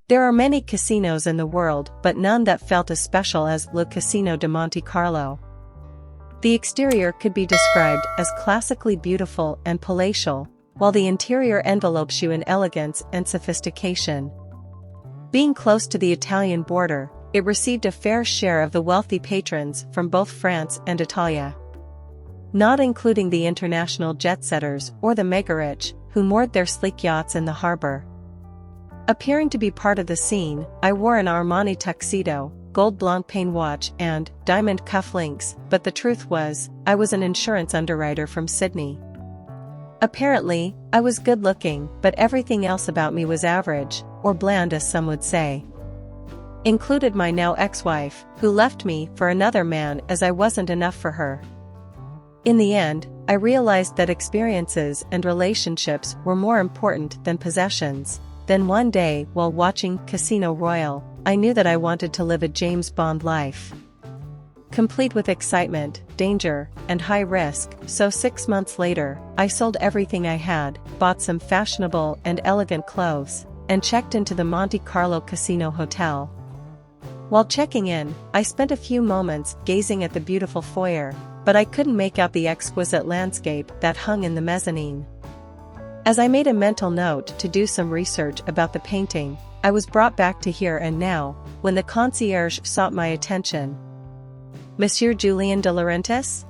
There are many casinos in the world, but none that felt as special as Le Casino de Monte Carlo. The exterior could be described as classically beautiful and palatial, while the interior envelopes you in elegance and sophistication. Being close to the Italian border, it received a fair share of the wealthy patrons from both France and Italia. Not including the international jet-setters or the mega-rich, who moored their sleek yachts in the harbor. Appearing to be part of the scene, I wore an Armani tuxedo, gold Blancpain watch and diamond cufflinks, but the truth was, I was an insurance underwriter from Sydney. Apparently, I was good-looking, but everything else about me was average, or bland as some would say. Included my now ex-wife, who left me for another man as I wasn't enough for her. In the end, I realized that experiences and relationships were more important than possessions. Then one day, while watching Casino Royale, I knew that I wanted to live a James Bond life. Complete with excitement, danger, and high risk, so 6 months later, I sold everything I had, bought some fashionable and elegant clothes, and checked into the Monte Carlo Casino Hotel. While checking in, I spent a few moments gazing at the beautiful foyer, but I couldn't make out the exquisite landscape that hung in the mezzanine. As I made a mental note to do some research about the painting, I was brought back to here and now, when the concierge sought my attention. Monsieur Julien de Laurentiis?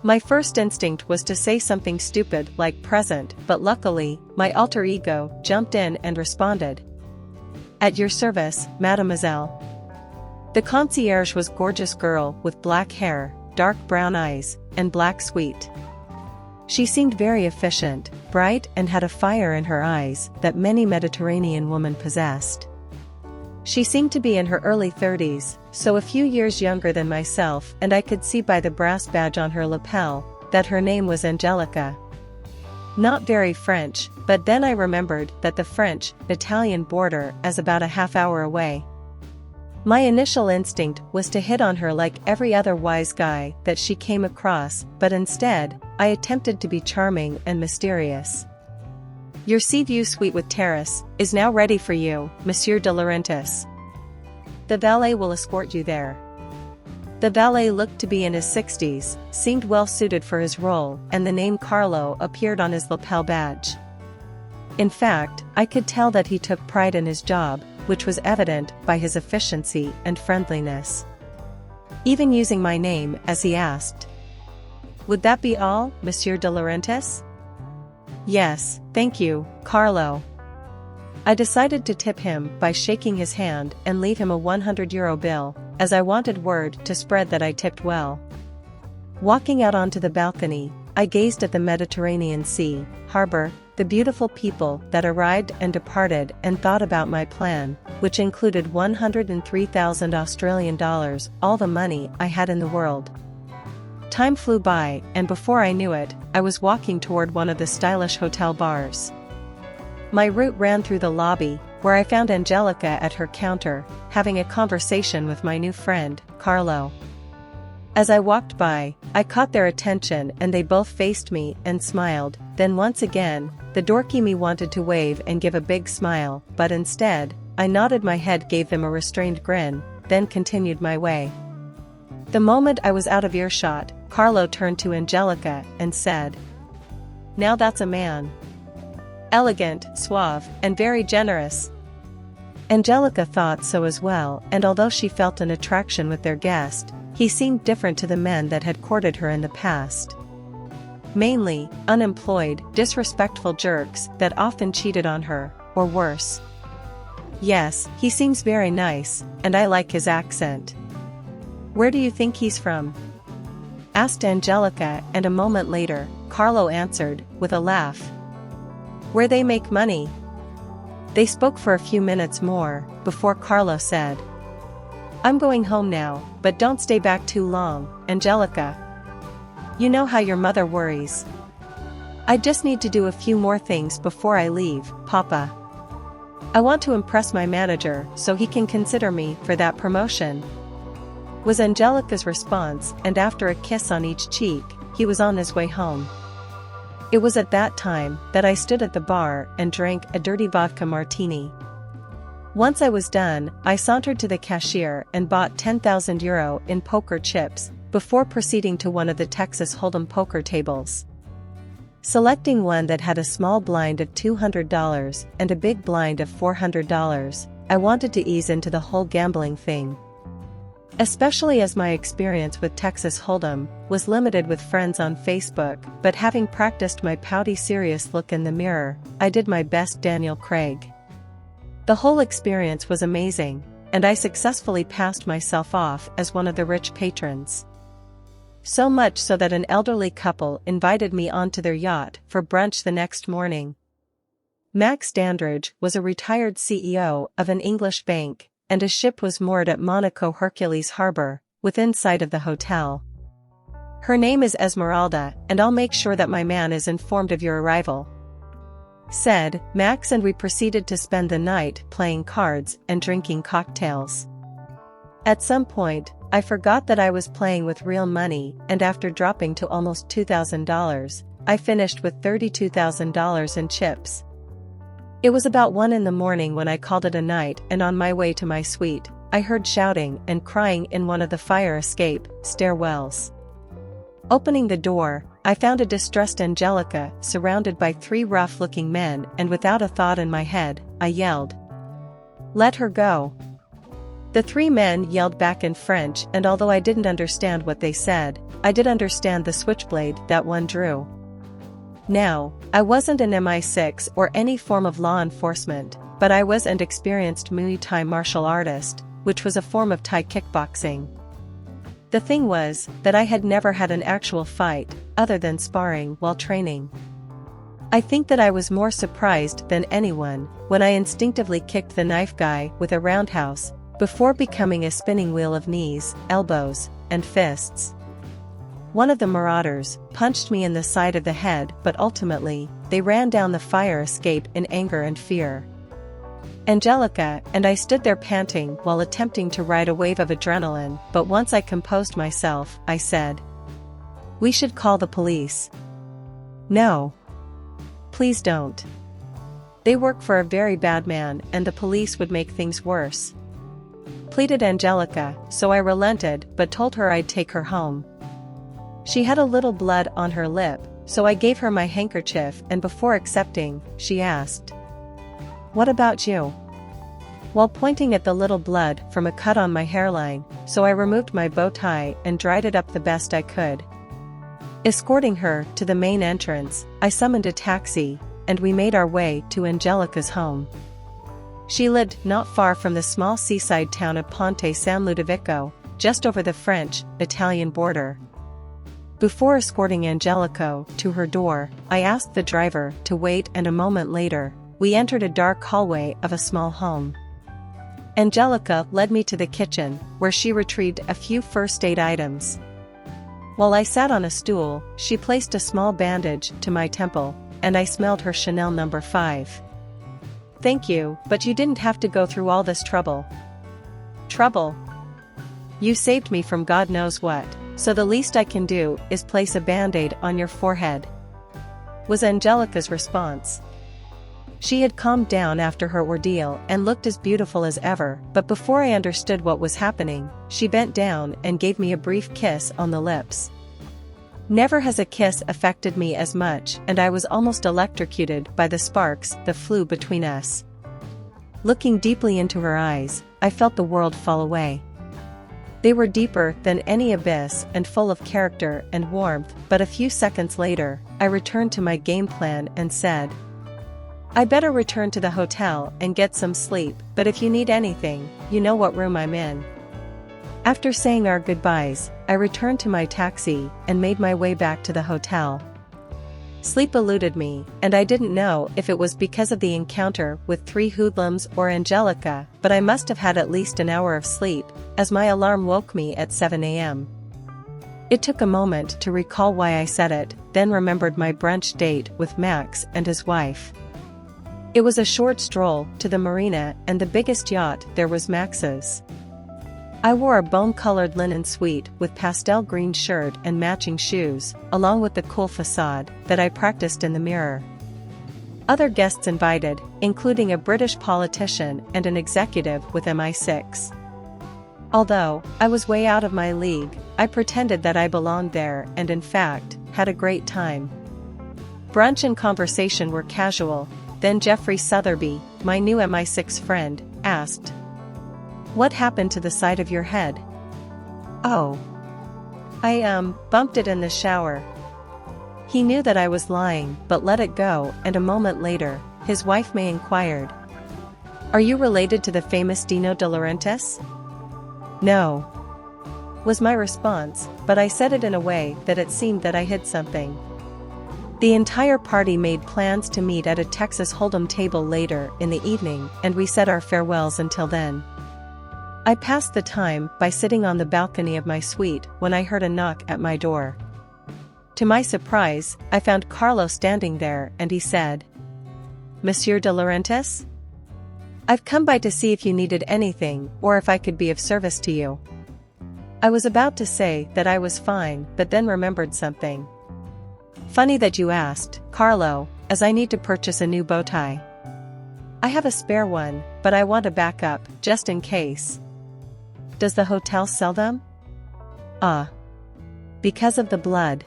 My first instinct was to say something stupid like present, but luckily, my alter ego jumped in and responded. At your service, mademoiselle. The concierge was a gorgeous girl with black hair, dark brown eyes, and black sweet. She seemed very efficient, bright, and had a fire in her eyes that many Mediterranean women possessed. She seemed to be in her early 30s, so a few years younger than myself, and I could see by the brass badge on her lapel that her name was Angelica. Not very French, but then I remembered that the French-Italian border is about a half-hour away. My initial instinct was to hit on her like every other wise guy that she came across, but instead, I attempted to be charming and mysterious. Your sea view suite with terrace is now ready for you, Monsieur de Laurentiis. The valet will escort you there. The valet looked to be in his 60s, seemed well suited for his role, and the name Carlo appeared on his lapel badge. In fact, I could tell that he took pride in his job, which was evident by his efficiency and friendliness. Even using my name as he asked. Would that be all, Monsieur de Laurentiis? Yes, thank you, Carlo. I decided to tip him by shaking his hand and leave him a €100 bill, as I wanted word to spread that I tipped well. Walking out onto the balcony, I gazed at the Mediterranean Sea, harbor, the beautiful people that arrived and departed, and thought about my plan, which included 103,000 Australian dollars, all the money I had in the world. Time flew by, and before I knew it, I was walking toward one of the stylish hotel bars. My route ran through the lobby, where I found Angelica at her counter, having a conversation with my new friend, Carlo. As I walked by, I caught their attention and they both faced me and smiled. Then once again, the dorky me wanted to wave and give a big smile, but instead, I nodded my head, gave them a restrained grin, then continued my way. The moment I was out of earshot, Carlo turned to Angelica and said, "Now that's a man. Elegant, suave, and very generous." Angelica thought so as well, and although she felt an attraction with their guest, he seemed different to the men that had courted her in the past. Mainly, unemployed, disrespectful jerks that often cheated on her, or worse. Yes, he seems very nice, and I like his accent. Where do you think he's from? Asked Angelica, and a moment later, Carlo answered, with a laugh. Where they make money. They spoke for a few minutes more, before Carlo said, I'm going home now, but don't stay back too long, Angelica. You know how your mother worries. I just need to do a few more things before I leave, Papa. I want to impress my manager so he can consider me for that promotion. Was Angelica's response, and after a kiss on each cheek, he was on his way home. It was at that time that I stood at the bar and drank a dirty vodka martini. Once I was done, I sauntered to the cashier and bought €10,000 in poker chips, before proceeding to one of the Texas Hold'em poker tables. Selecting one that had a small blind of $200 and a big blind of $400, I wanted to ease into the whole gambling thing. Especially as my experience with Texas Hold'em was limited with friends on Facebook, but having practiced my pouty serious look in the mirror, I did my best Daniel Craig. The whole experience was amazing, and I successfully passed myself off as one of the rich patrons. So much so that an elderly couple invited me onto their yacht for brunch the next morning. Max Dandridge was a retired CEO of an English bank, and a ship was moored at Monaco Hercules Harbor, within sight of the hotel. Her name is Esmeralda, and I'll make sure that my man is informed of your arrival," said Max, and we proceeded to spend the night playing cards and drinking cocktails. At some point, I forgot that I was playing with real money, and after dropping to almost $2,000, I finished with $32,000 in chips. It was about 1 in the morning when I called it a night, and on my way to my suite, I heard shouting and crying in one of the fire escape stairwells. Opening the door, I found a distressed Angelica surrounded by 3 rough-looking men, and without a thought in my head, I yelled, "Let her go!" The 3 men yelled back in French, and although I didn't understand what they said, I did understand the switchblade that one drew. Now, I wasn't an MI6 or any form of law enforcement, but I was an experienced Muay Thai martial artist, which was a form of Thai kickboxing. The thing was that I had never had an actual fight, other than sparring while training. I think that I was more surprised than anyone when I instinctively kicked the knife guy with a roundhouse, before becoming a spinning wheel of knees, elbows, and fists. One of the marauders punched me in the side of the head, but ultimately, they ran down the fire escape in anger and fear. Angelica and I stood there panting while attempting to ride a wave of adrenaline, but once I composed myself, I said, "We should call the police." "No. Please don't. They work for a very bad man, and the police would make things worse," pleaded Angelica, so I relented but told her I'd take her home. She had a little blood on her lip, so I gave her my handkerchief, and before accepting, she asked, "What about you?" While pointing at the little blood from a cut on my hairline, so I removed my bow tie and dried it up the best I could. Escorting her to the main entrance, I summoned a taxi, and we made our way to Angelica's home. She lived not far from the small seaside town of Ponte San Ludovico, just over the French-Italian border. Before escorting Angelica to her door, I asked the driver to wait, and a moment later, we entered a dark hallway of a small home. Angelica led me to the kitchen, where she retrieved a few first aid items. While I sat on a stool, she placed a small bandage to my temple, and I smelled her Chanel No. 5. "Thank you, but you didn't have to go through all this trouble." "Trouble? You saved me from God knows what, so the least I can do is place a band-aid on your forehead," was Angelica's response. She had calmed down after her ordeal and looked as beautiful as ever, but before I understood what was happening, she bent down and gave me a brief kiss on the lips. Never has a kiss affected me as much, and I was almost electrocuted by the sparks that flew between us. Looking deeply into her eyes, I felt the world fall away. They were deeper than any abyss and full of character and warmth, but a few seconds later, I returned to my game plan and said, "I better return to the hotel and get some sleep, but if you need anything, you know what room I'm in." After saying our goodbyes, I returned to my taxi and made my way back to the hotel. Sleep eluded me, and I didn't know if it was because of the encounter with 3 hoodlums or Angelica, but I must have had at least an hour of sleep, as my alarm woke me at 7 a.m. It took a moment to recall why I said it, then remembered my brunch date with Max and his wife. It was a short stroll to the marina, and the biggest yacht there was Max's. I wore a bone-colored linen suite with pastel green shirt and matching shoes, along with the cool facade that I practiced in the mirror. Other guests invited, including a British politician and an executive with MI6. Although I was way out of my league, I pretended that I belonged there and in fact, had a great time. Brunch and conversation were casual, then Jeffrey Sotheby, my new MI6 friend, asked, "What happened to the side of your head?" "Oh. I bumped it in the shower." He knew that I was lying but let it go, and a moment later, his wife May inquired, "Are you related to the famous Dino De Laurentiis?" "No," was my response, but I said it in a way that it seemed that I hid something. The entire party made plans to meet at a Texas Hold'em table later in the evening, and we said our farewells until then. I passed the time by sitting on the balcony of my suite when I heard a knock at my door. To my surprise, I found Carlo standing there and he said, "Monsieur De Laurentiis? I've come by to see if you needed anything or if I could be of service to you." I was about to say that I was fine but then remembered something. "Funny that you asked, Carlo, as I need to purchase a new bow tie. I have a spare one, but I want a backup, just in case." "Does the hotel sell them?" Because of the blood,"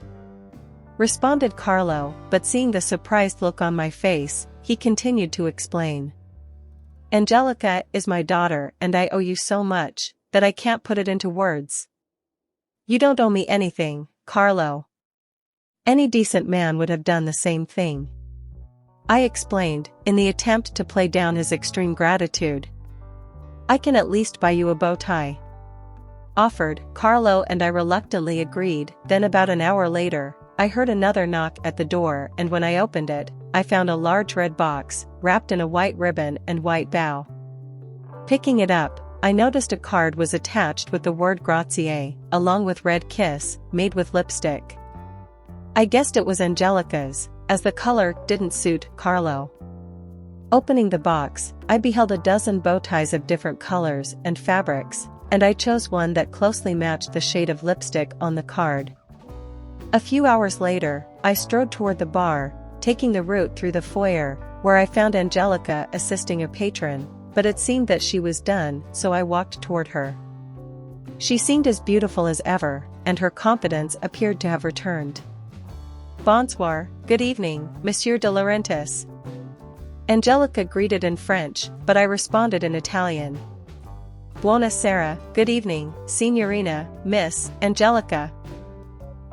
responded Carlo, but seeing the surprised look on my face, he continued to explain. "Angelica is my daughter and I owe you so much, that I can't put it into words." "You don't owe me anything, Carlo. Any decent man would have done the same thing," I explained, in the attempt to play down his extreme gratitude. "I can at least buy you a bow tie," offered Carlo, and I reluctantly agreed. Then about an hour later, I heard another knock at the door, and when I opened it, I found a large red box, wrapped in a white ribbon and white bow. Picking it up, I noticed a card was attached with the word grazie, along with red kiss, made with lipstick. I guessed it was Angelica's, as the color didn't suit Carlo. Opening the box, I beheld a dozen bow ties of different colors and fabrics, and I chose one that closely matched the shade of lipstick on the card. A few hours later, I strode toward the bar, taking the route through the foyer, where I found Angelica assisting a patron, but it seemed that she was done, so I walked toward her. She seemed as beautiful as ever, and her confidence appeared to have returned. "Bonsoir, good evening, Monsieur De Laurentiis." Angelica greeted in French, but I responded in Italian. "Buonasera, good evening, Signorina, Miss Angelica.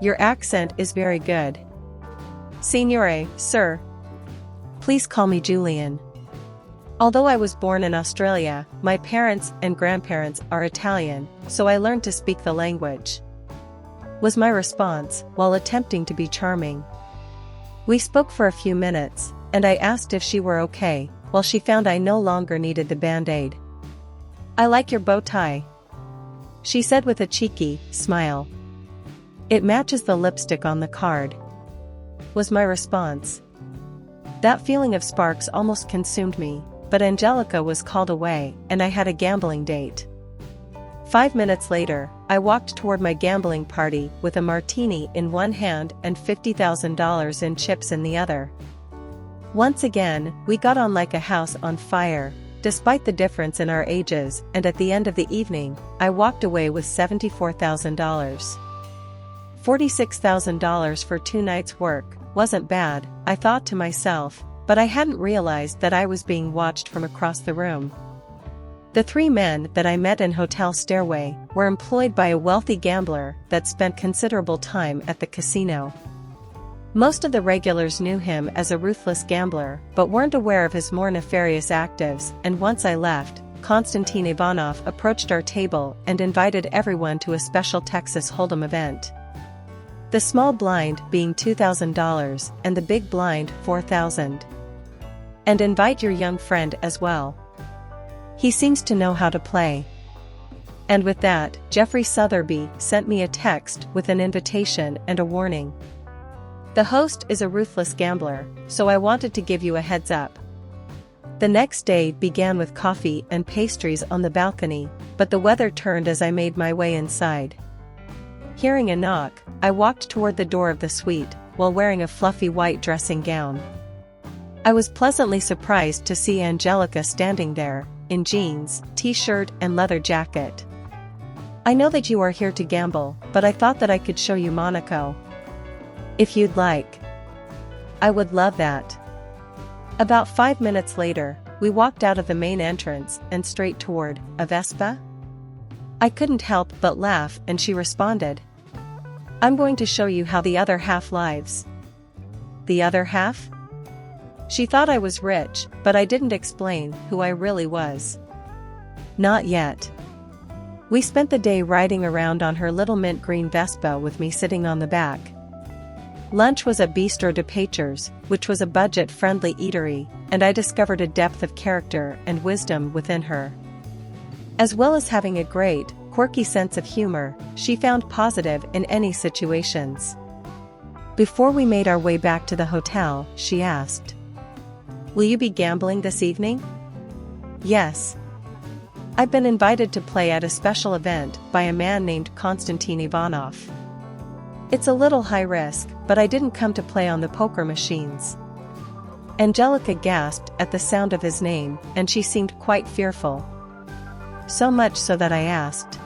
Your accent is very good." "Signore, sir. Please call me Julian. Although I was born in Australia, my parents and grandparents are Italian, so I learned to speak the language," was my response, while attempting to be charming. We spoke for a few minutes, and I asked if she were okay, while she found I no longer needed the band-aid. "I like your bow tie," she said with a cheeky smile. "It matches the lipstick on the card," was my response. That feeling of sparks almost consumed me, but Angelica was called away, and I had a gambling date. 5 minutes later, I walked toward my gambling party with a martini in one hand and $50,000 in chips in the other. Once again, we got on like a house on fire, despite the difference in our ages, and at the end of the evening, I walked away with $74,000. $46,000 for 2 nights' work wasn't bad, I thought to myself, but I hadn't realized that I was being watched from across the room. The 3 men that I met in hotel stairway were employed by a wealthy gambler that spent considerable time at the casino. Most of the regulars knew him as a ruthless gambler, but weren't aware of his more nefarious actives, and once I left, Konstantin Ivanov approached our table and invited everyone to a special Texas Hold'em event. The small blind being $2,000 and the big blind $4,000. And invite your young friend as well. He seems to know how to play. And with that, Jeffrey Sotheby sent me a text with an invitation and a warning. The host is a ruthless gambler, so I wanted to give you a heads up. The next day began with coffee and pastries on the balcony, but the weather turned as I made my way inside. Hearing a knock, I walked toward the door of the suite, while wearing a fluffy white dressing gown. I was pleasantly surprised to see Angelica standing there, in jeans, t-shirt and leather jacket. "I know that you are here to gamble, but I thought that I could show you Monaco. If you'd like." "I would love that." About 5 minutes later, we walked out of the main entrance and straight toward a Vespa. I couldn't help but laugh and she responded, "I'm going to show you how the other half lives." The other half? She thought I was rich, but I didn't explain who I really was. Not yet. We spent the day riding around on her little mint green Vespa with me sitting on the back. Lunch was at Bistro de Pêcheurs, which was a budget-friendly eatery, and I discovered a depth of character and wisdom within her. As well as having a great, quirky sense of humor, she found positive in any situations. Before we made our way back to the hotel, she asked, "Will you be gambling this evening?" "Yes. I've been invited to play at a special event by a man named Konstantin Ivanov. It's a little high risk, but I didn't come to play on the poker machines." Angelica gasped at the sound of his name, and she seemed quite fearful. So much so that I asked,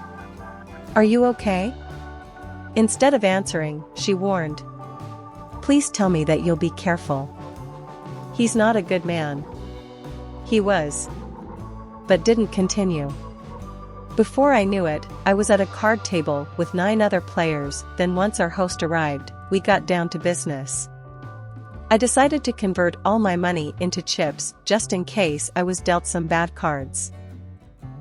"Are you okay?" Instead of answering, she warned, "Please tell me that you'll be careful. He's not a good man." He was. But didn't continue. Before I knew it, I was at a card table with 9 other players. Then once our host arrived, we got down to business. I decided to convert all my money into chips just in case I was dealt some bad cards.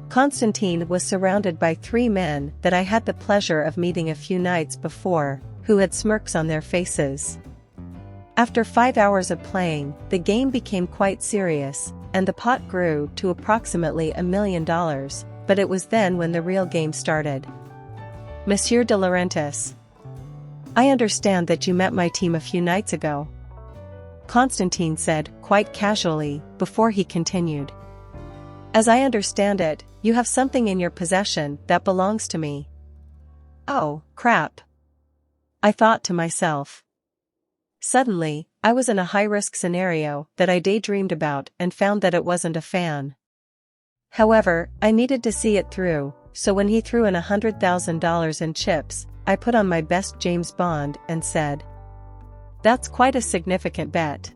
Konstantin was surrounded by 3 men that I had the pleasure of meeting a few nights before, who had smirks on their faces. After 5 hours of playing, the game became quite serious, and the pot grew to approximately $1 million, but it was then when the real game started. "Monsieur de Laurentiis, I understand that you met my team a few nights ago," Konstantin said quite casually, before he continued. "As I understand it, you have something in your possession that belongs to me." "Oh, crap," I thought to myself. Suddenly, I was in a high-risk scenario that I daydreamed about and found that it wasn't a fan. However, I needed to see it through, so when he threw in $100,000 in chips, I put on my best James Bond and said, "That's quite a significant bet."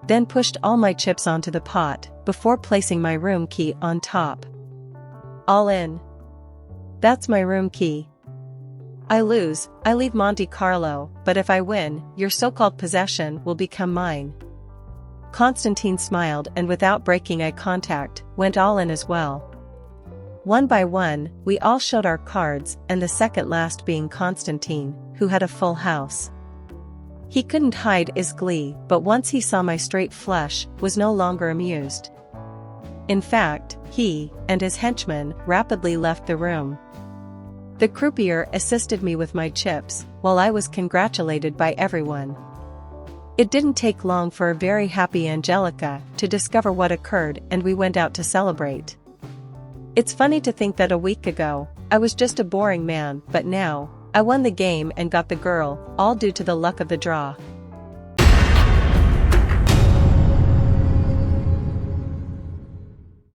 Then pushed all my chips onto the pot, before placing my room key on top. "All in. That's my room key. I lose, I leave Monte Carlo, but if I win, your so-called possession will become mine." Konstantin smiled and without breaking eye contact, went all in as well. One by one, we all showed our cards, and the second last being Konstantin, who had a full house. He couldn't hide his glee, but once he saw my straight flush, was no longer amused. In fact, he and his henchmen rapidly left the room. The croupier assisted me with my chips, while I was congratulated by everyone. It didn't take long for a very happy Angelica to discover what occurred, and we went out to celebrate. It's funny to think that a week ago, I was just a boring man, but now, I won the game and got the girl, all due to the luck of the draw.